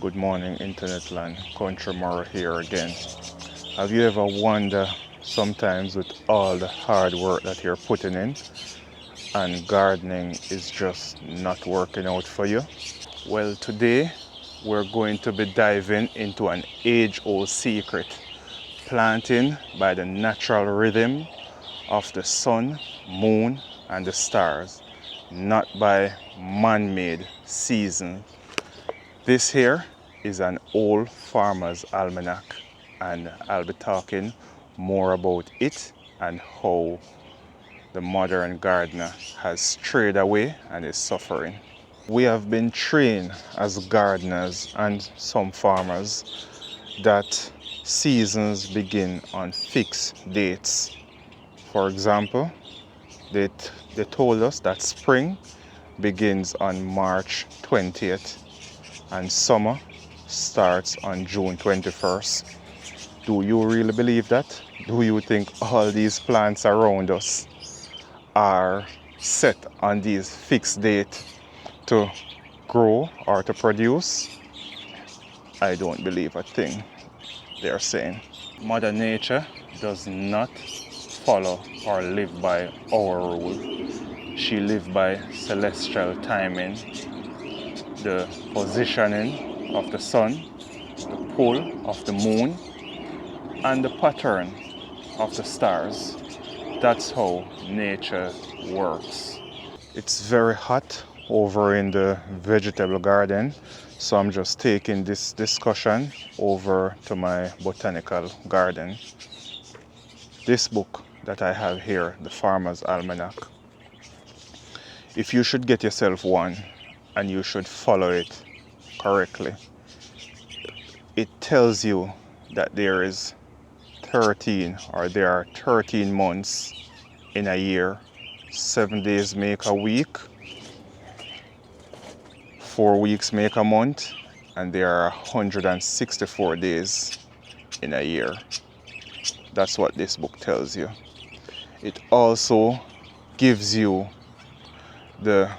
Good morning, Internet land. Country Mara here again. Have you ever wondered sometimes with all the hard work that you're putting in and gardening is just not working out for you? Well, today we're going to be diving into an age-old secret, planting by the natural rhythm of the sun, moon, and the stars, not by man-made season. This here is an old farmer's almanac, and I'll be talking more about it and how the modern gardener has strayed away and is suffering. We have been trained as gardeners and some farmers that seasons begin on fixed dates. For example, they told us that spring begins on March 20th and summer starts on June 21st. Do you really believe that? Do you think all these plants around us are set on these fixed dates to grow or to produce? I don't believe a thing they're saying. Mother Nature does not follow or live by our rule. She lives by celestial timing, the positioning of the sun, the pull of the moon, and the pattern of the stars. That's how nature works. It's very hot over in the vegetable garden, so I'm just taking this discussion over to my botanical garden. This book that I have here, The Farmer's Almanac, if you should get yourself one and you should follow it correctly, it tells you that there are 13 months in a year. 7 days make a week, 4 weeks make a month, and there are 164 days in a year. That's what this book tells you. It also gives you the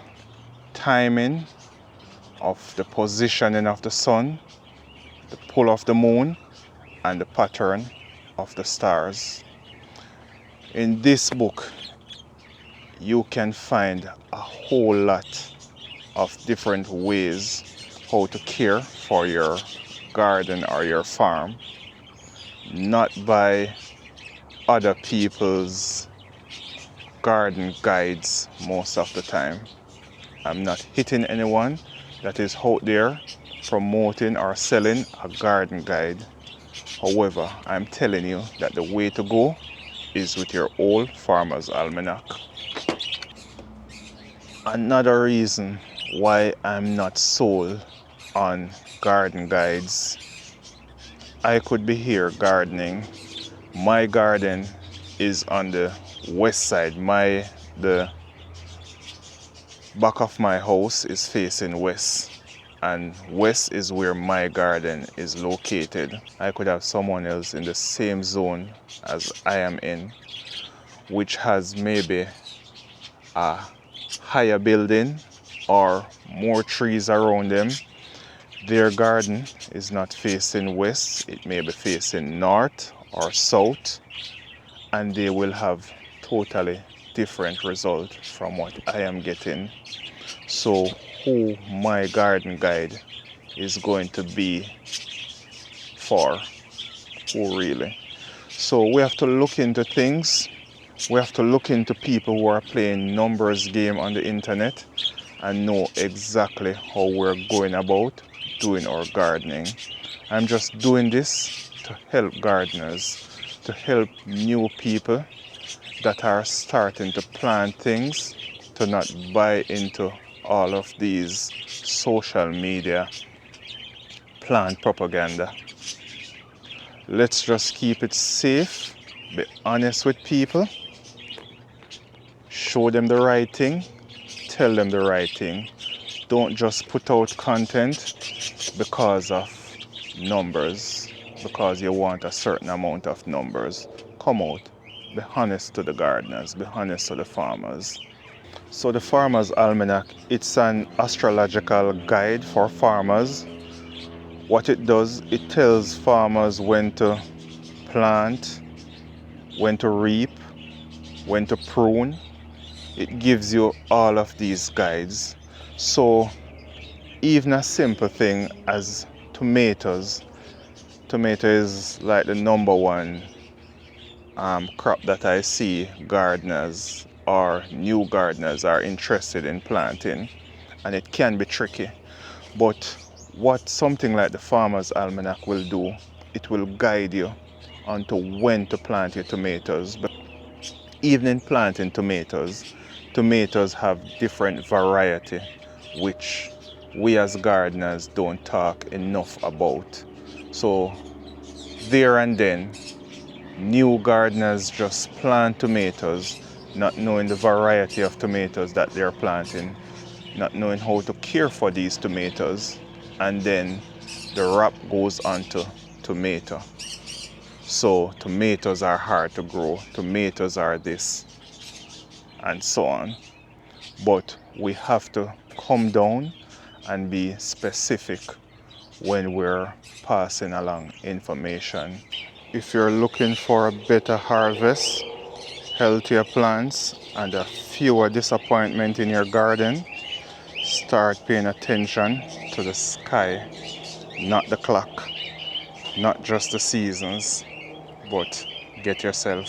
timing of the positioning of the sun, the pull of the moon, and the pattern of the stars. In this book, you can find a whole lot of different ways how to care for your garden or your farm, not by other people's garden guides most of the time. I'm not hitting anyone that is out there promoting or selling a garden guide. However, I'm telling you that the way to go is with your old farmer's almanac. Another reason why I'm not sold on garden guides, I could be here gardening. My garden is on the west side. The back of my house is facing west, and west is where my garden is located. I could have someone else in the same zone as I am in, which has maybe a higher building or more trees around them. Their garden is not facing west, it may be facing north or south, and they will have totally different results from what I am getting. So who my garden guide is going to be for? Who really? So we have to look into things. We have to look into people who are playing numbers game on the internet and know exactly how we're going about doing our gardening. I'm just doing this to help gardeners, to help new people that are starting to plant things, to not buy into all of these social media plant propaganda. Let's just keep it safe, be honest with people, show them the right thing, tell them the right thing. Don't just put out content because of numbers, because you want a certain amount of numbers. Come out, be honest to the gardeners, be honest to the farmers. So the Farmer's Almanac, it's an astrological guide for farmers What it does, it tells farmers when to plant, when to reap, when to prune. It gives you all of these guides. So even a simple thing as tomatoes, tomato is like the number one crop that I see gardeners or new gardeners are interested in planting, and it can be tricky. But what something like the Farmer's Almanac will do, it will guide you onto when to plant your tomatoes. But even in planting tomatoes, tomatoes have different variety, which we as gardeners don't talk enough about. So there and then, new gardeners just plant tomatoes, not knowing the variety of tomatoes that they're planting, not knowing how to care for these tomatoes, and then the wrap goes onto tomato. So tomatoes are hard to grow, tomatoes are this, and so on. But we have to come down and be specific when we're passing along information. If you're looking for a better harvest, healthier plants, and a fewer disappointment in your garden, start paying attention to the sky, not the clock, not just the seasons, but get yourself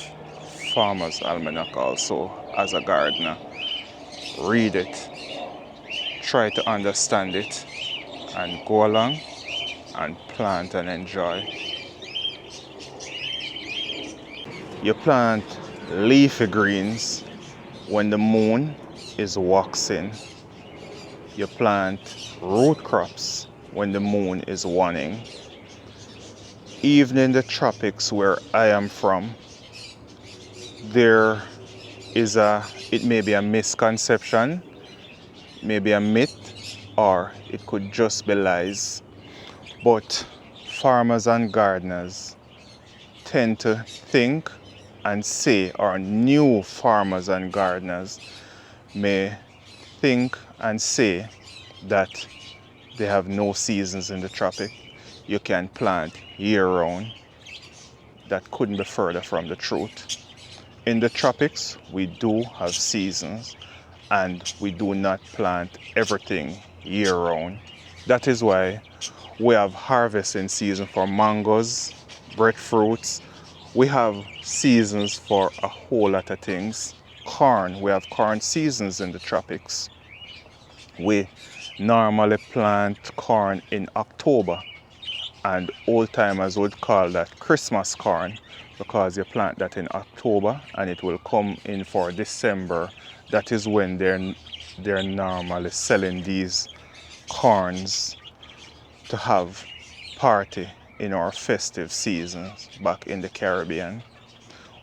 Farmer's Almanac also as a gardener. Read it, try to understand it, and go along and plant and enjoy. You plant leafy greens when the moon is waxing. You plant root crops when the moon is waning. Even in the tropics where I am from, it may be a misconception, maybe a myth, or it could just be lies. But farmers and gardeners tend to think and say, or new farmers and gardeners may think and say that they have no seasons in the tropic. You can plant year-round. That couldn't be further from the truth. In the tropics, we do have seasons, and we do not plant everything year-round. That is why we have harvesting season for mangoes, breadfruits. We have seasons for a whole lot of things. Corn, we have corn seasons in the tropics. We normally plant corn in October, and old timers would call that Christmas corn because you plant that in October and it will come in for December. That is when they're normally selling these corns to have party in our festive seasons back in the Caribbean.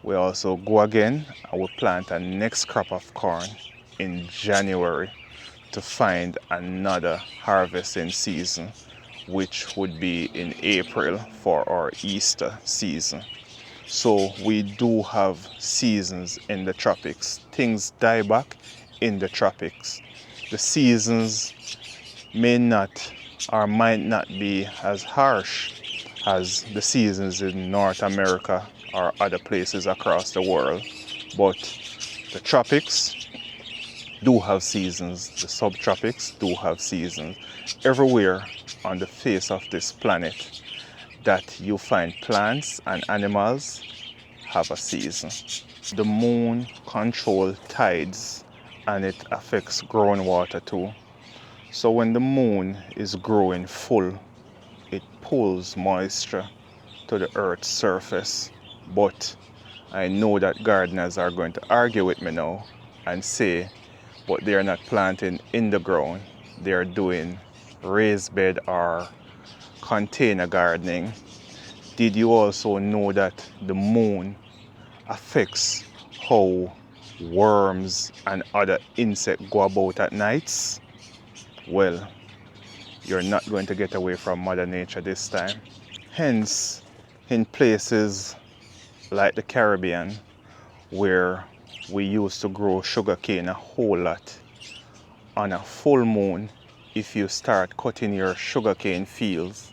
We also go again and we plant a next crop of corn in January to find another harvesting season, which would be in April for our Easter season. So we do have seasons in the tropics. Things die back in the tropics. The seasons may not or might not be as harsh as the seasons in North America or other places across the world. But the tropics do have seasons. The subtropics do have seasons. Everywhere on the face of this planet that you find plants and animals have a season. The moon controls tides and it affects groundwater too. So when the moon is growing full, it pulls moisture to the earth's surface. But I know that gardeners are going to argue with me now and say, but they are not planting in the ground. They are doing raised bed or container gardening. Did you also know that the moon affects how worms and other insects go about at nights? Well, you're not going to get away from Mother Nature this time. Hence, in places like the Caribbean, where we used to grow sugarcane a whole lot, on a full moon, if you start cutting your sugarcane fields,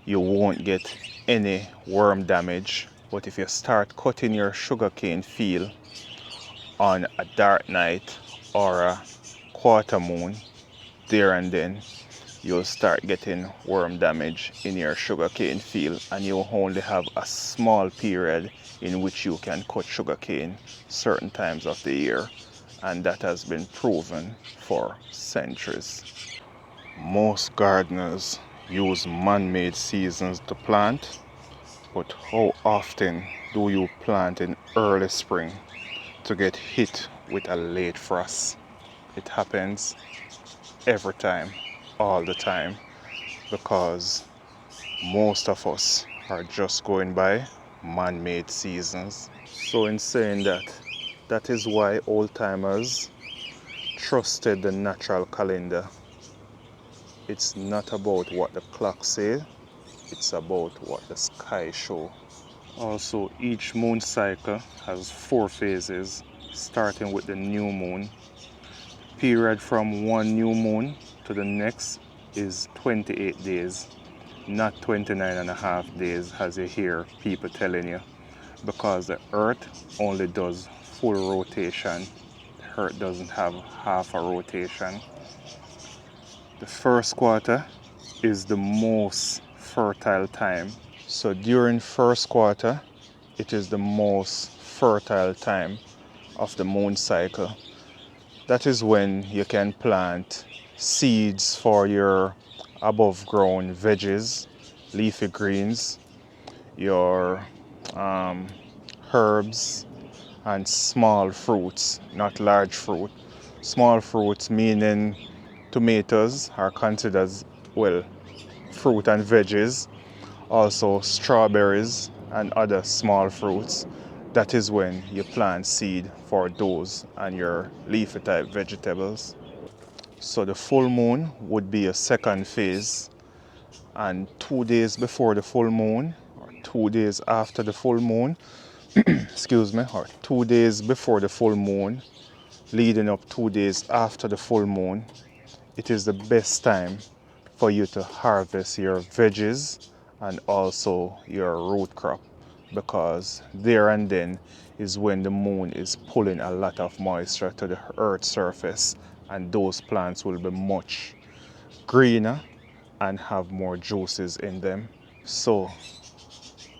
you won't get any worm damage. But if you start cutting your sugarcane field on a dark night or a quarter moon, there and then you'll start getting worm damage in your sugarcane field, and you'll only have a small period in which you can cut sugarcane certain times of the year, and that has been proven for centuries. Most gardeners use man-made seasons to plant, but how often do you plant in early spring to get hit with a late frost? It happens every time, all the time, because most of us are just going by man-made seasons. So in saying that, that is why old-timers trusted the natural calendar. It's not about what the clock says, it's about what the sky show. Also, each moon cycle has 4 phases, starting with the new moon. Period from one new moon to the next is 28 days, not 29 and a half days as you hear people telling you, because the earth only does full rotation. The earth doesn't have half a rotation. The first quarter is the most fertile time. So during first quarter, it is the most fertile time of the moon cycle. That is when you can plant seeds for your above ground veggies, leafy greens, your herbs, and small fruits, not large fruit. Small fruits meaning tomatoes are considered, well, fruit and veggies. Also strawberries and other small fruits. That is when you plant seed for those and your leafy type vegetables. So the full moon would be a second phase, and 2 days before the full moon, or 2 days after the full moon, excuse me, or 2 days before the full moon, leading up 2 days after the full moon, it is the best time for you to harvest your veggies and also your root crop, because there and then is when the moon is pulling a lot of moisture to the earth's surface, and those plants will be much greener and have more juices in them. So,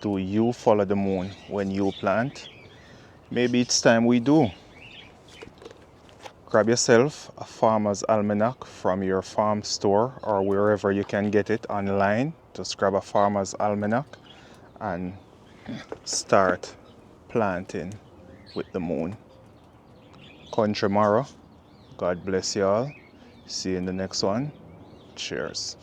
do you follow the moon when you plant? Maybe it's time we do. Grab yourself a farmer's almanac from your farm store or wherever you can get it online. Just grab a farmer's almanac and start planting with the moon. Country Mara, God bless you all. See you in the next one. Cheers.